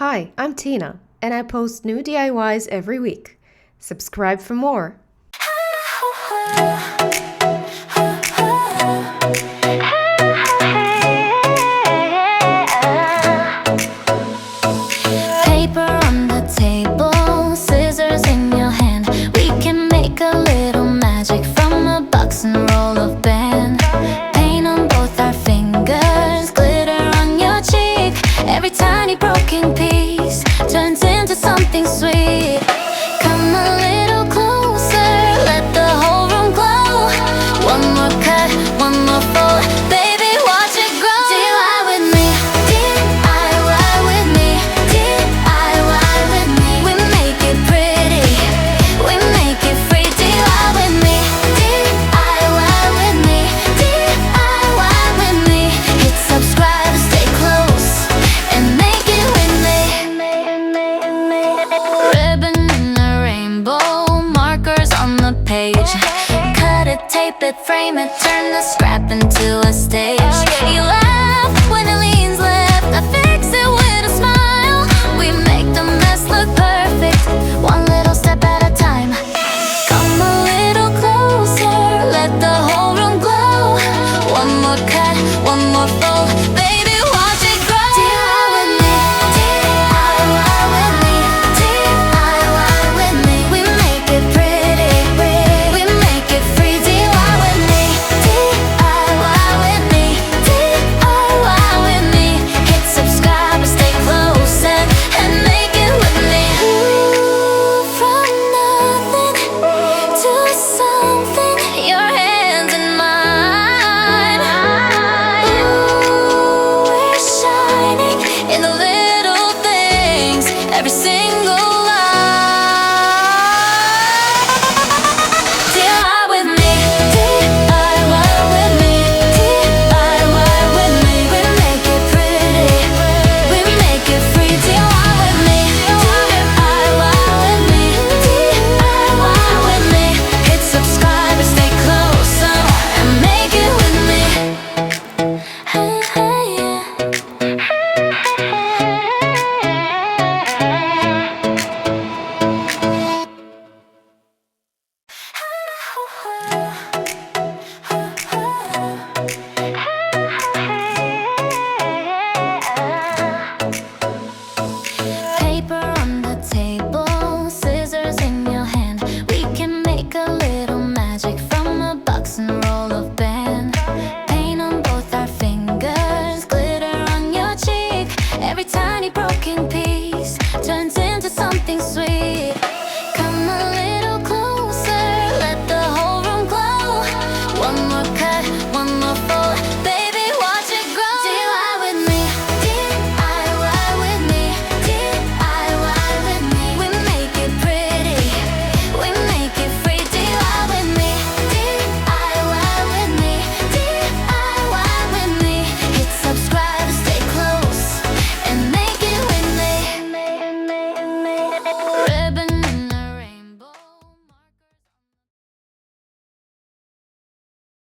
Hi, I'm Tina, and I post new DIYs every week. Subscribe for more. Paper on the table, scissors in your hand. We can make a little magic from a box and roll of band. Paint on both our fingers, glitter on your cheek. Every tiny broken piece turns into something sweet. Come a little closer, let the whole room glow. One more cut, one more fold, baby, watch it grow. DIY with me, DIY with me, DIY with me. We make it pretty, we make it free. DIY with me, DIY with me, DIY with me. Hit subscribe, stay close, and make it with me. Ribbon in a rainbow, markers on the page. Cut it, tape it, frame it, turn the scrap into a stage. You laugh when it leans left, I fix it with a smile. We make the mess look perfect, one little step at a time. Come a little closer, let the whole room glow. One more cut, one more fold, baby, watch it grow. DIY with me, DIY with me, DIY with me. We make it pretty, we make it free. DIY with me, DIY with me, DIY with me. Hit subscribe, stay close, and make it with me. Ooh, from nothing to something, your hands in mine. Ooh, we're shining in the little things, every single line. DIY with me, DIY with me, DIY with me. We make it pretty, we make it free. DIY with me, DIY with me, DIY with me. Hit subscribe and stay close, and make it with me. Hey, hey, yeah. Paper on the table, scissors in your hand. We can make a little magic from a box and roll of band. Paint on both our fingers, glitter on your cheek. Every tiny broken piece turns into something sweet. Come a little closer, let the whole room glow. One more cut, one